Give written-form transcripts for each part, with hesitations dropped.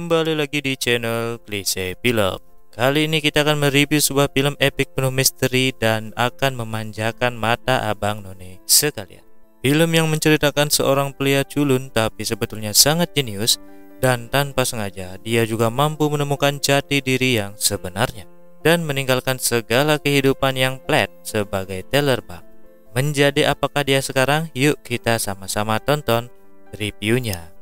Kembali lagi di channel Klise Film. Kali ini kita akan mereview sebuah film epik penuh misteri dan akan memanjakan mata abang none sekalian. Film yang menceritakan seorang pria culun tapi sebetulnya sangat jenius, dan tanpa sengaja dia juga mampu menemukan jati diri yang sebenarnya dan meninggalkan segala kehidupan yang flat sebagai teller bank. Menjadi apakah dia sekarang? Yuk kita sama-sama tonton reviewnya.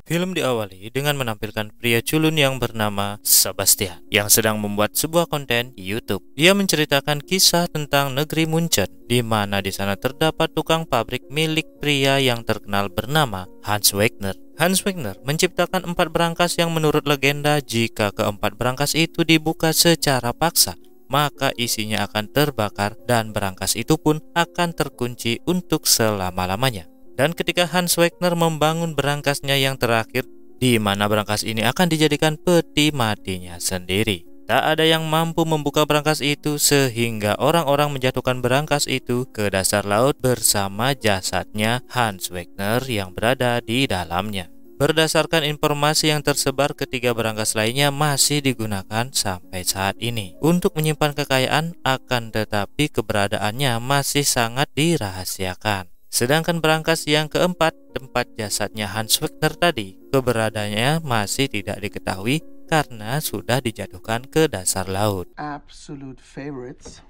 Film diawali dengan menampilkan pria culun yang bernama Sebastian yang sedang membuat sebuah konten YouTube. Dia menceritakan kisah tentang negeri Munchen, di mana di sana terdapat tukang pabrik milik pria yang terkenal bernama Hans Wegner. Hans Wegner menciptakan 4 berangkas yang menurut legenda jika keempat berangkas itu dibuka secara paksa, maka isinya akan terbakar dan berangkas itu pun akan terkunci untuk selama-lamanya. Dan ketika Hans Wegner membangun berangkasnya yang terakhir, di mana berangkas ini akan dijadikan peti matinya sendiri, tak ada yang mampu membuka berangkas itu sehingga orang-orang menjatuhkan berangkas itu ke dasar laut bersama jasadnya Hans Wegner yang berada di dalamnya. Berdasarkan informasi yang tersebar, ketiga berangkas lainnya masih digunakan sampai saat ini untuk menyimpan kekayaan, akan tetapi keberadaannya masih sangat dirahasiakan. Sedangkan berangkas yang keempat, tempat jasadnya Hans Wegner tadi, keberadaannya masih tidak diketahui karena sudah dijatuhkan ke dasar laut. Absolute favorites.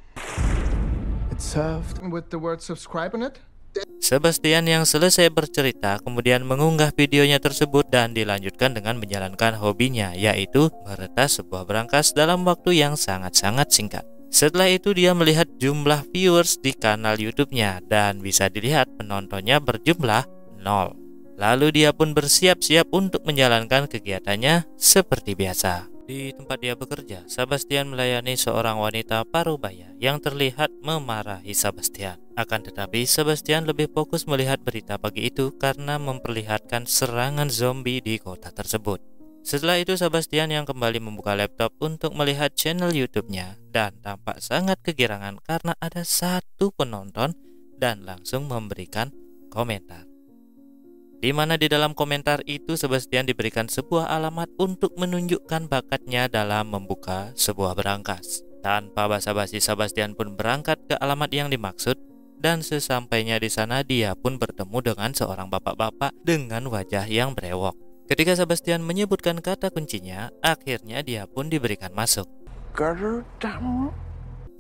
It's served with the word subscribe on it. Sebastian yang selesai bercerita kemudian mengunggah videonya tersebut dan dilanjutkan dengan menjalankan hobinya, yaitu meretas sebuah berangkas dalam waktu yang sangat-sangat singkat. Setelah itu dia melihat jumlah viewers di kanal YouTube-nya dan bisa dilihat penontonnya berjumlah 0. Lalu dia pun bersiap-siap untuk menjalankan kegiatannya seperti biasa. Di tempat dia bekerja, Sebastian melayani seorang wanita parubaya yang terlihat memarahi Sebastian. Akan tetapi Sebastian lebih fokus melihat berita pagi itu karena memperlihatkan serangan zombie di kota tersebut. Setelah itu Sebastian yang kembali membuka laptop untuk melihat channel YouTube-nya dan tampak sangat kegirangan karena ada satu penonton dan langsung memberikan komentar. Di mana di dalam komentar itu Sebastian diberikan sebuah alamat untuk menunjukkan bakatnya dalam membuka sebuah berangkas. Tanpa basa-basi Sebastian pun berangkat ke alamat yang dimaksud, dan sesampainya di sana dia pun bertemu dengan seorang bapak-bapak dengan wajah yang brewok. Ketika Sebastian menyebutkan kata kuncinya, akhirnya dia pun diberikan masuk.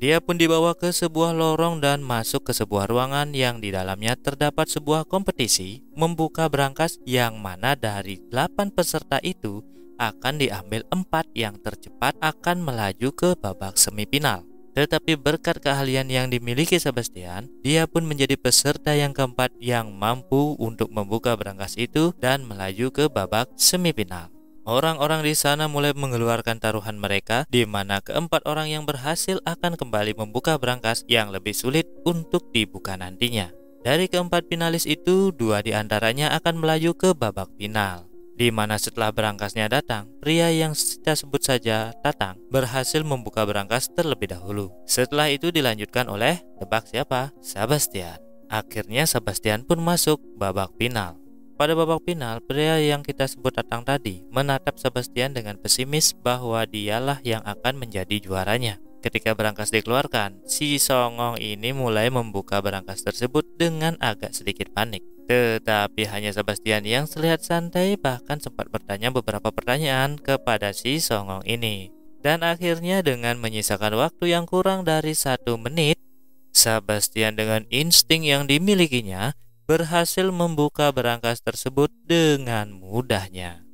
Dia pun dibawa ke sebuah lorong dan masuk ke sebuah ruangan yang di dalamnya terdapat sebuah kompetisi membuka berangkas yang mana dari 8 peserta itu akan diambil 4 yang tercepat akan melaju ke babak semifinal. Tetapi berkat keahlian yang dimiliki Sebastian, dia pun menjadi peserta yang keempat yang mampu untuk membuka berangkas itu dan melaju ke babak semifinal. Orang-orang di sana mulai mengeluarkan taruhan mereka, di mana keempat orang yang berhasil akan kembali membuka berangkas yang lebih sulit untuk dibuka nantinya. Dari keempat finalis itu, 2 diantaranya akan melaju ke babak final. Di mana setelah berangkasnya datang, pria yang kita sebut saja Tatang berhasil membuka berangkas terlebih dahulu. Setelah itu dilanjutkan oleh, tebak siapa? Sebastian. Akhirnya Sebastian pun masuk babak final. Pada babak final, pria yang kita sebut Tatang tadi menatap Sebastian dengan pesimis bahwa dialah yang akan menjadi juaranya. Ketika berangkas dikeluarkan, si songong ini mulai membuka berangkas tersebut dengan agak sedikit panik. Tetapi hanya Sebastian yang terlihat santai, bahkan sempat bertanya beberapa pertanyaan kepada si songong ini. Dan akhirnya dengan menyisakan waktu yang kurang dari 1 menit, Sebastian dengan insting yang dimilikinya berhasil membuka berangkas tersebut dengan mudahnya.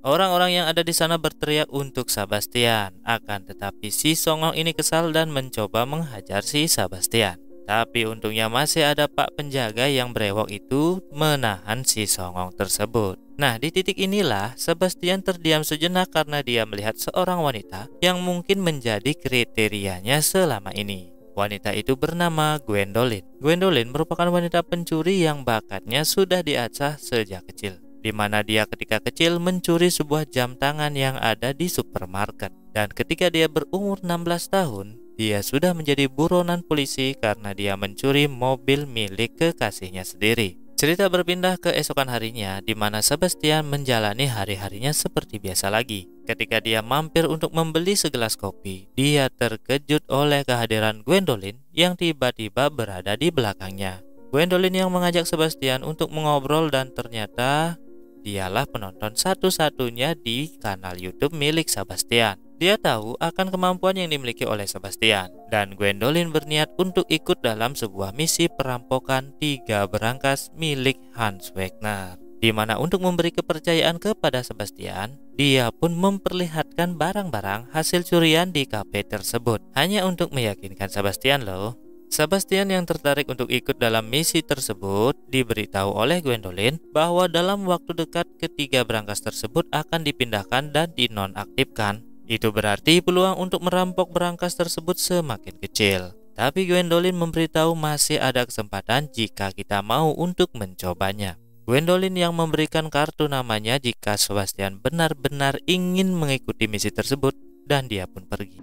Orang-orang yang ada di sana berteriak untuk Sebastian, akan tetapi si songong ini kesal dan mencoba menghajar si Sebastian. Tapi untungnya masih ada pak penjaga yang brewok itu menahan si songong tersebut. Nah, di titik inilah Sebastian terdiam sejenak karena dia melihat seorang wanita yang mungkin menjadi kriterianya selama ini. Wanita itu bernama Gwendolyn. Gwendolyn merupakan wanita pencuri yang bakatnya sudah diasah sejak kecil, di mana dia ketika kecil mencuri sebuah jam tangan yang ada di supermarket. Dan ketika dia berumur 16 tahun, dia sudah menjadi buronan polisi karena dia mencuri mobil milik kekasihnya sendiri. Cerita berpindah ke esokan harinya, di mana Sebastian menjalani hari-harinya seperti biasa lagi. Ketika dia mampir untuk membeli segelas kopi, dia terkejut oleh kehadiran Gwendolyn yang tiba-tiba berada di belakangnya. Gwendolyn yang mengajak Sebastian untuk mengobrol dan ternyata dialah penonton satu-satunya di kanal YouTube milik Sebastian. Dia tahu akan kemampuan yang dimiliki oleh Sebastian, dan Gwendolyn berniat untuk ikut dalam sebuah misi perampokan 3 berangkas milik Hans Wagner. Di mana untuk memberi kepercayaan kepada Sebastian, dia pun memperlihatkan barang-barang hasil curian di kafe tersebut. Hanya untuk meyakinkan Sebastian loh. Sebastian yang tertarik untuk ikut dalam misi tersebut diberitahu oleh Gwendolyn bahwa dalam waktu dekat ketiga berangkas tersebut akan dipindahkan dan dinonaktifkan. Itu berarti peluang untuk merampok berangkas tersebut semakin kecil. Tapi Gwendolyn memberitahu masih ada kesempatan jika kita mau untuk mencobanya. Gwendolyn yang memberikan kartu namanya jika Sebastian benar-benar ingin mengikuti misi tersebut, dan dia pun pergi.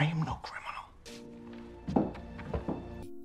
I am no criminal.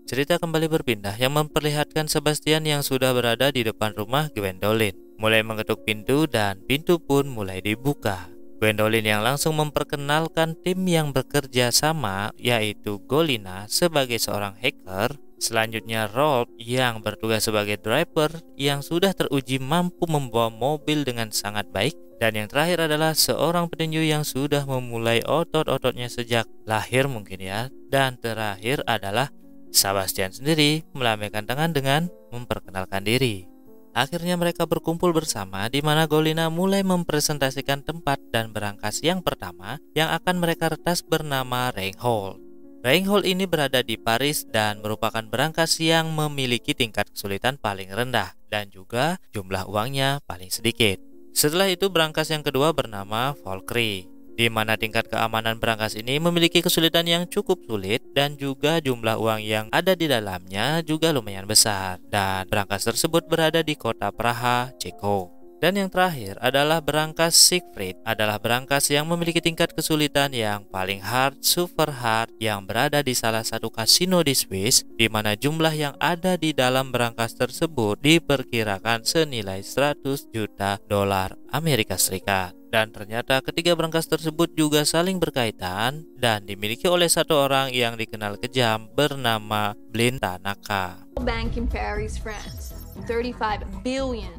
Cerita kembali berpindah yang memperlihatkan Sebastian yang sudah berada di depan rumah Gwendolyn. Mulai mengetuk pintu dan pintu pun mulai dibuka. Gwendolyn yang langsung memperkenalkan tim yang bekerja sama, yaitu Golina sebagai seorang hacker, selanjutnya Rolf yang bertugas sebagai driver yang sudah teruji mampu membawa mobil dengan sangat baik, dan yang terakhir adalah seorang petinju yang sudah memulai otot-ototnya sejak lahir mungkin ya. Dan terakhir adalah Sebastian sendiri melambaikan tangan dengan memperkenalkan diri. Akhirnya mereka berkumpul bersama di mana Golina mulai mempresentasikan tempat dan berangkas yang pertama yang akan mereka retas bernama Reinhold. Reinhold ini berada di Paris dan merupakan berangkas yang memiliki tingkat kesulitan paling rendah dan juga jumlah uangnya paling sedikit. Setelah itu berangkas yang kedua bernama Valkyrie, di mana tingkat keamanan berangkas ini memiliki kesulitan yang cukup sulit dan juga jumlah uang yang ada di dalamnya juga lumayan besar, dan berangkas tersebut berada di kota Praha, Ceko. Dan yang terakhir adalah berangkas Siegfried, adalah berangkas yang memiliki tingkat kesulitan yang paling hard, super hard, yang berada di salah satu kasino di Swiss, di mana jumlah yang ada di dalam berangkas tersebut diperkirakan senilai 100 juta dolar Amerika Serikat. Dan ternyata ketiga berangkas tersebut juga saling berkaitan dan dimiliki oleh satu orang yang dikenal kejam bernama Blind Tanaka. Bank in Paris, France. 35 billion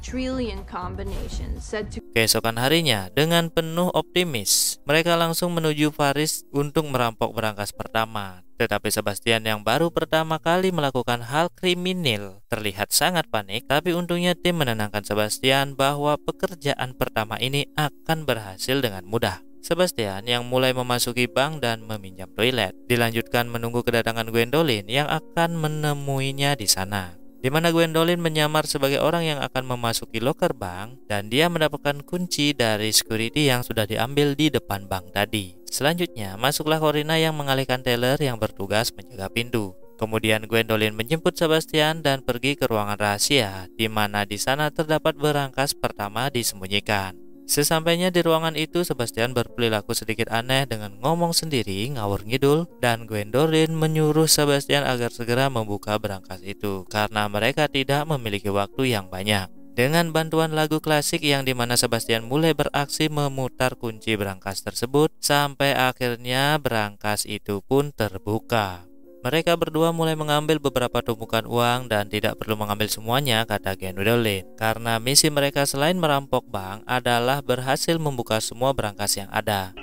trillion combinations said to. Keesokan harinya, dengan penuh optimis, mereka langsung menuju Paris untuk merampok berangkas pertama. Tetapi Sebastian yang baru pertama kali melakukan hal kriminal terlihat sangat panik, tapi untungnya tim menenangkan Sebastian bahwa pekerjaan pertama ini akan berhasil dengan mudah. Sebastian yang mulai memasuki bank dan meminjam toilet, dilanjutkan menunggu kedatangan Gwendolyn yang akan menemuinya di sana. Di mana Gwendolyn menyamar sebagai orang yang akan memasuki loker bank dan dia mendapatkan kunci dari security yang sudah diambil di depan bank tadi. Selanjutnya, masuklah Corina yang mengalihkan teller yang bertugas menjaga pintu. Kemudian Gwendolyn menjemput Sebastian dan pergi ke ruangan rahasia, di mana di sana terdapat berangkas pertama disembunyikan. Sesampainya di ruangan itu, Sebastian berperilaku sedikit aneh dengan ngomong sendiri ngawur ngidul, dan Gwendolyn menyuruh Sebastian agar segera membuka berangkas itu karena mereka tidak memiliki waktu yang banyak. Dengan bantuan lagu klasik yang dimana Sebastian mulai beraksi memutar kunci berangkas tersebut sampai akhirnya berangkas itu pun terbuka. Mereka berdua mulai mengambil beberapa tumpukan uang dan tidak perlu mengambil semuanya, kata Gwendolyn, karena misi mereka selain merampok bank adalah berhasil membuka semua berangkas yang ada.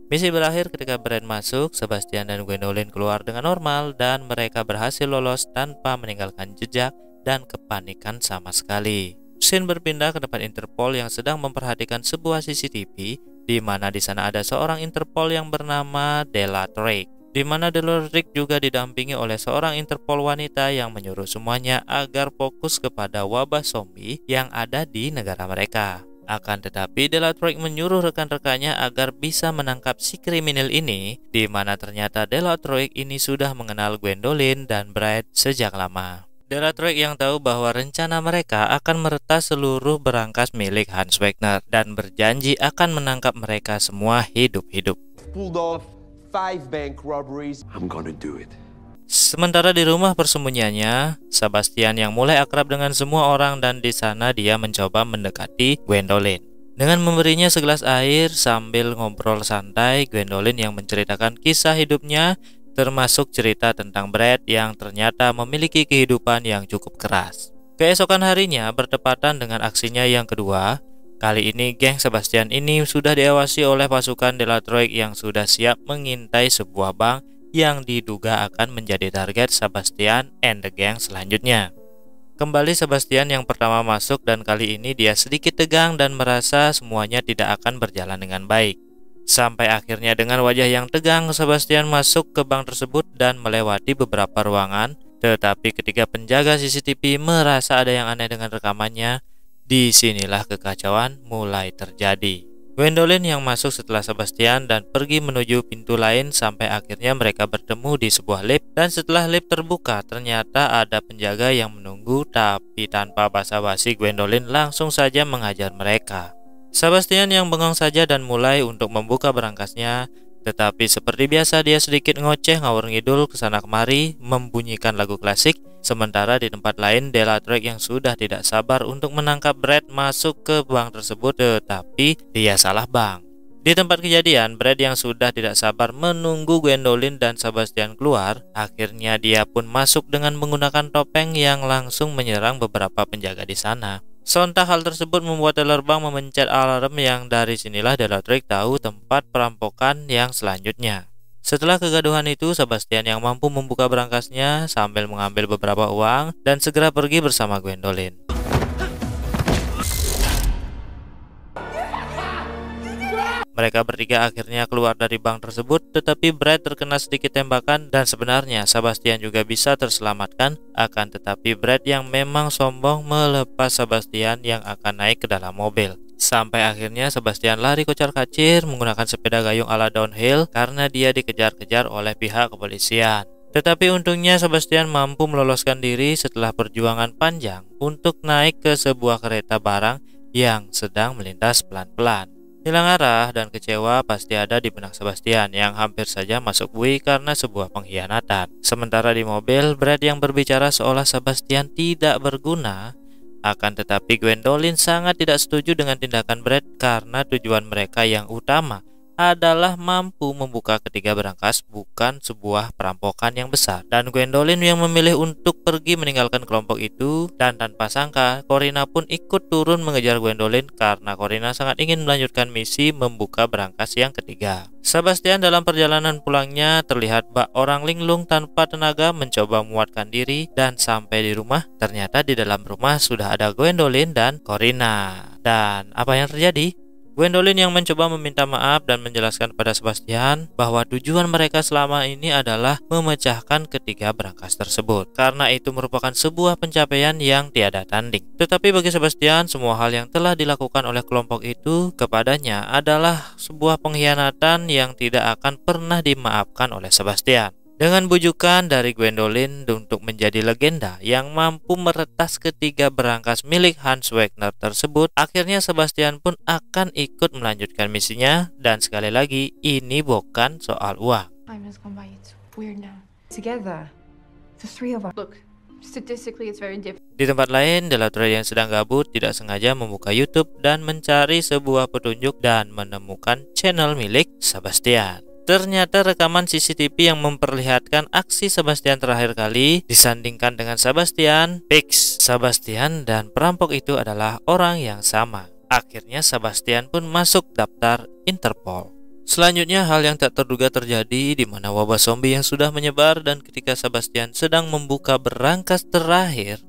Misi berakhir ketika Brand masuk, Sebastian dan Gwendolyn keluar dengan normal dan mereka berhasil lolos tanpa meninggalkan jejak dan kepanikan sama sekali. Scene berpindah ke tempat Interpol yang sedang memperhatikan sebuah CCTV, di mana di sana ada seorang Interpol yang bernama Della Troy, di mana Della Troy juga didampingi oleh seorang Interpol wanita yang menyuruh semuanya agar fokus kepada wabah zombie yang ada di negara mereka. Akan tetapi Della Troy menyuruh rekan-rekannya agar bisa menangkap si kriminal ini, di mana ternyata Della Troy ini sudah mengenal Gwendolyn dan Brad sejak lama. Della Troy yang tahu bahwa rencana mereka akan meretas seluruh berangkas milik Hans Wagner dan berjanji akan menangkap mereka semua hidup-hidup. Pulled off 5 bank robberies. I'm gonna do it. Sementara di rumah persembunyiannya, Sebastian yang mulai akrab dengan semua orang dan di sana dia mencoba mendekati Gwendolyn. Dengan memberinya segelas air sambil ngobrol santai, Gwendolyn yang menceritakan kisah hidupnya termasuk cerita tentang Brad yang ternyata memiliki kehidupan yang cukup keras. Keesokan harinya bertepatan dengan aksinya yang kedua. Kali ini geng Sebastian ini sudah diawasi oleh pasukan Delattroix yang sudah siap mengintai sebuah bank yang diduga akan menjadi target Sebastian and the gang selanjutnya. Kembali Sebastian yang pertama masuk dan kali ini dia sedikit tegang dan merasa semuanya tidak akan berjalan dengan baik. Sampai akhirnya dengan wajah yang tegang Sebastian masuk ke bank tersebut dan melewati beberapa ruangan. Tetapi ketika penjaga CCTV merasa ada yang aneh dengan rekamannya, disinilah kekacauan mulai terjadi. Gwendolyn yang masuk setelah Sebastian dan pergi menuju pintu lain sampai akhirnya mereka bertemu di sebuah lift, dan setelah lift terbuka ternyata ada penjaga yang menunggu, tapi tanpa basa-basi Gwendolyn langsung saja menghajar mereka. Sebastian yang bengong saja dan mulai untuk membuka berangkasnya, tetapi seperti biasa dia sedikit ngoceh ngawur ngidul kesana kemari membunyikan lagu klasik. Sementara di tempat lain Delattroix yang sudah tidak sabar untuk menangkap Brad masuk ke bank tersebut, tetapi dia salah bank. Di tempat kejadian, Brad yang sudah tidak sabar menunggu Gwendolyn dan Sebastian keluar. Akhirnya dia pun masuk dengan menggunakan topeng yang langsung menyerang beberapa penjaga di sana. Sontak hal tersebut membuat teller bank memencet alarm yang dari sinilah Delattroix tahu tempat perampokan yang selanjutnya. Setelah kegaduhan itu, Sebastian yang mampu membuka berangkasnya sambil mengambil beberapa uang dan segera pergi bersama Gwendolyn. Mereka bertiga akhirnya keluar dari bank tersebut, tetapi Brad terkena sedikit tembakan dan sebenarnya Sebastian juga bisa terselamatkan. Akan tetapi Brad yang memang sombong melepas Sebastian yang akan naik ke dalam mobil. Sampai akhirnya Sebastian lari kocar-kacir menggunakan sepeda gayung ala downhill karena dia dikejar-kejar oleh pihak kepolisian. Tetapi untungnya Sebastian mampu meloloskan diri setelah perjuangan panjang untuk naik ke sebuah kereta barang yang sedang melintas pelan-pelan. Hilang arah dan kecewa pasti ada di benak Sebastian yang hampir saja masuk bui karena sebuah pengkhianatan. Sementara di mobil, Brad yang berbicara seolah Sebastian tidak berguna. Akan tetapi Gwendolyn sangat tidak setuju dengan tindakan Brad karena tujuan mereka yang utama adalah mampu membuka ketiga berangkas, bukan sebuah perampokan yang besar. Dan Gwendolyn yang memilih untuk pergi meninggalkan kelompok itu, dan tanpa sangka Corina pun ikut turun mengejar Gwendolyn karena Corina sangat ingin melanjutkan misi membuka berangkas yang ketiga. Sebastian dalam perjalanan pulangnya terlihat bak orang linglung tanpa tenaga mencoba menguatkan diri, dan sampai di rumah ternyata di dalam rumah sudah ada Gwendolyn dan Corina. Dan apa yang terjadi? Gwendolyn yang mencoba meminta maaf dan menjelaskan pada Sebastian bahwa tujuan mereka selama ini adalah memecahkan ketiga berangkas tersebut, karena itu merupakan sebuah pencapaian yang tiada tanding. Tetapi bagi Sebastian, semua hal yang telah dilakukan oleh kelompok itu kepadanya adalah sebuah pengkhianatan yang tidak akan pernah dimaafkan oleh Sebastian. Dengan bujukan dari Gwendolyn untuk menjadi legenda yang mampu meretas ketiga berangkas milik Hans Wagner tersebut, akhirnya Sebastian pun akan ikut melanjutkan misinya. Dan sekali lagi, ini bukan soal uang. I'm just gonna buy you. It's weird now. Together, the three of us. Look, statistically it's very different. Di tempat lain, Delattroix yang sedang gabut tidak sengaja membuka YouTube dan mencari sebuah petunjuk dan menemukan channel milik Sebastian. Ternyata rekaman CCTV yang memperlihatkan aksi Sebastian terakhir kali disandingkan dengan Sebastian, fix Sebastian dan perampok itu adalah orang yang sama. Akhirnya Sebastian pun masuk daftar Interpol. Selanjutnya hal yang tak terduga terjadi di mana wabah zombie yang sudah menyebar, dan ketika Sebastian sedang membuka berangkas terakhir,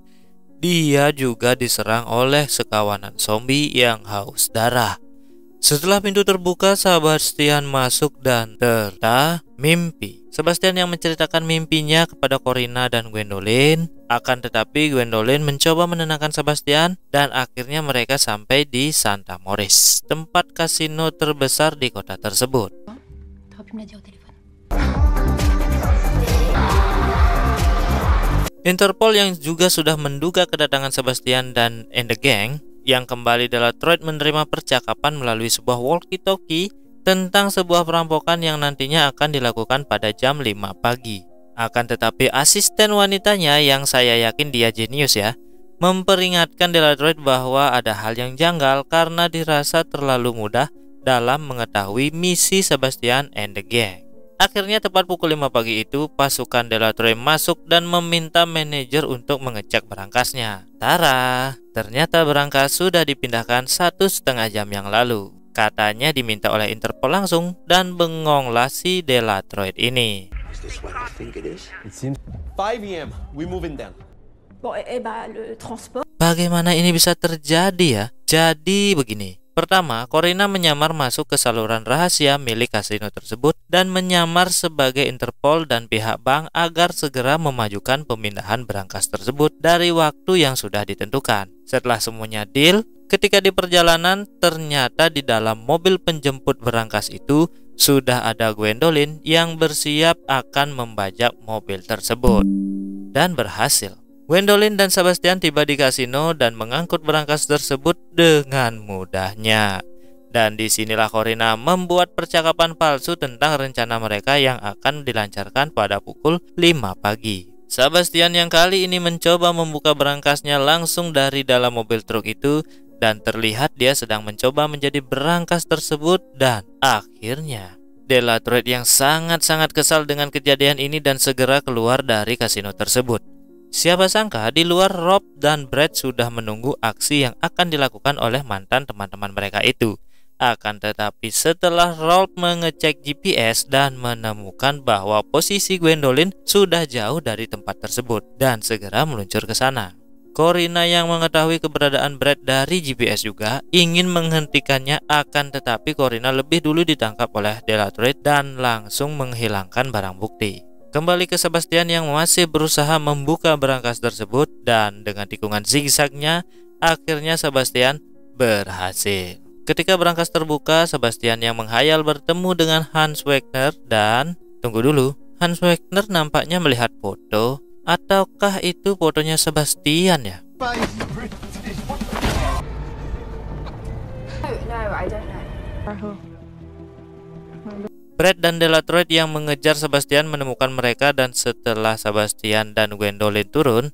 dia juga diserang oleh sekawanan zombie yang haus darah. Setelah pintu terbuka, Sebastian masuk dan ternyata mimpi. Sebastian yang menceritakan mimpinya kepada Corina dan Gwendolyn. Akan tetapi Gwendolyn mencoba menenangkan Sebastian dan akhirnya mereka sampai di Santa Moris, tempat kasino terbesar di kota tersebut. Interpol yang juga sudah menduga kedatangan Sebastian dan the gang yang kembali Delattroix menerima percakapan melalui sebuah walkie-talkie tentang sebuah perampokan yang nantinya akan dilakukan pada jam 5 pagi. Akan tetapi asisten wanitanya, yang saya yakin dia jenius ya, memperingatkan Delatroid bahwa ada hal yang janggal karena dirasa terlalu mudah dalam mengetahui misi Sebastian and the gang. Akhirnya tepat pukul 5 pagi itu, pasukan Delatroid masuk dan meminta manajer untuk mengecek berangkasnya. Tara, ternyata berangkas sudah dipindahkan 1,5 jam yang lalu. Katanya diminta oleh Interpol langsung, dan bengonglah si Delatroid ini. 5 AM, we moving down. Bon, le transport. Bagaimana ini bisa terjadi ya? Jadi begini. Pertama, Corina menyamar masuk ke saluran rahasia milik kasino tersebut dan menyamar sebagai Interpol dan pihak bank agar segera memajukan pemindahan berangkas tersebut dari waktu yang sudah ditentukan. Setelah semuanya deal, ketika di perjalanan ternyata di dalam mobil penjemput berangkas itu sudah ada Gwendolyn yang bersiap akan membajak mobil tersebut. Dan berhasil. Gwendolyn dan Sebastian tiba di kasino dan mengangkut berangkas tersebut dengan mudahnya. Dan disinilah Corina membuat percakapan palsu tentang rencana mereka yang akan dilancarkan pada pukul 5 pagi. Sebastian yang kali ini mencoba membuka berangkasnya langsung dari dalam mobil truk itu, dan terlihat dia sedang mencoba menjadi berangkas tersebut, dan akhirnya Delatroid yang sangat-sangat kesal dengan kejadian ini dan segera keluar dari kasino tersebut. Siapa sangka di luar Rob dan Brad sudah menunggu aksi yang akan dilakukan oleh mantan teman-teman mereka itu. Akan tetapi setelah Rob mengecek GPS dan menemukan bahwa posisi Gwendolyn sudah jauh dari tempat tersebut dan segera meluncur ke sana. Corina yang mengetahui keberadaan Brad dari GPS juga ingin menghentikannya, akan tetapi Corina lebih dulu ditangkap oleh Delatroid dan langsung menghilangkan barang bukti. Kembali ke Sebastian yang masih berusaha membuka berangkas tersebut, dan dengan tikungan zigzagnya akhirnya Sebastian berhasil. Ketika berangkas terbuka, Sebastian yang menghayal bertemu dengan Hans Wegner, dan tunggu dulu, Hans Wegner nampaknya melihat foto, ataukah itu fotonya Sebastian ya? No, I don't know. Brad dan Delatroid yang mengejar Sebastian menemukan mereka, dan setelah Sebastian dan Gwendolyn turun,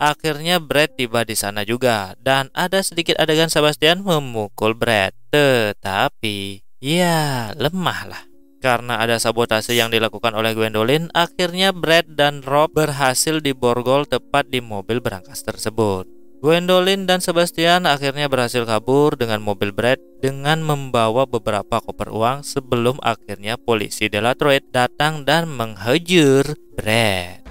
akhirnya Brad tiba di sana juga, dan ada sedikit adegan Sebastian memukul Brad. Tetapi ya lemah lah. Karena ada sabotase yang dilakukan oleh Gwendolyn, akhirnya Brad dan Rob berhasil diborgol tepat di mobil berangkas tersebut. Gwendolyn dan Sebastian akhirnya berhasil kabur dengan mobil Brad dengan membawa beberapa koper uang sebelum akhirnya polisi Delatroid datang dan menghajar Brad.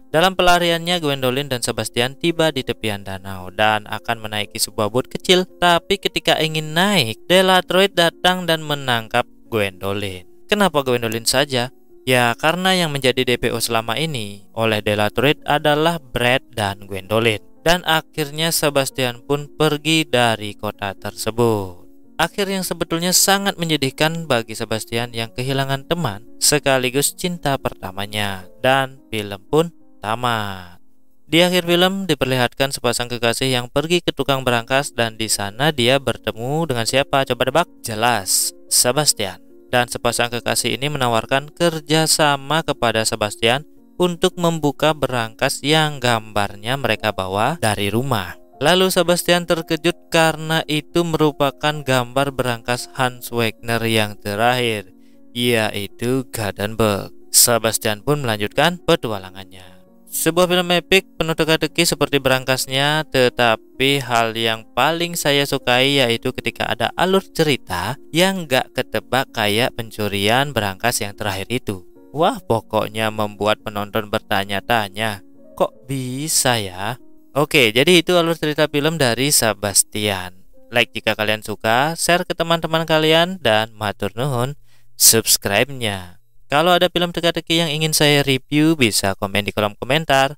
Dalam pelariannya, Gwendolyn dan Sebastian tiba di tepian danau dan akan menaiki sebuah bot kecil, tapi ketika ingin naik, Delatroid datang dan menangkap Gwendolyn. Kenapa Gwendolyn saja? Ya, karena yang menjadi DPO selama ini oleh Delatroid adalah Brad dan Gwendolyn. Dan akhirnya Sebastian pun pergi dari kota tersebut. Akhir yang sebetulnya sangat menyedihkan bagi Sebastian yang kehilangan teman sekaligus cinta pertamanya. Dan film pun tamat. Di akhir film diperlihatkan sepasang kekasih yang pergi ke tukang berangkas, dan di sana dia bertemu dengan siapa? Coba debak. Jelas, Sebastian. Dan sepasang kekasih ini menawarkan kerjasama kepada Sebastian untuk membuka berangkas yang gambarnya mereka bawa dari rumah. Lalu Sebastian terkejut karena itu merupakan gambar berangkas Hans Wegner yang terakhir, yaitu Gothenburg. Sebastian pun melanjutkan petualangannya. Sebuah film epik penuh teka-teki seperti berangkasnya, tetapi hal yang paling saya sukai yaitu ketika ada alur cerita yang gak ketebak kayak pencurian berangkas yang terakhir itu. Wah, pokoknya membuat penonton bertanya-tanya, kok bisa ya? Oke, jadi itu alur cerita film dari Sebastian. Like jika kalian suka, share ke teman-teman kalian, dan matur nuhun subscribe-nya. Kalau ada film teka-teki yang ingin saya review, bisa komen di kolom komentar.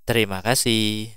Terima kasih.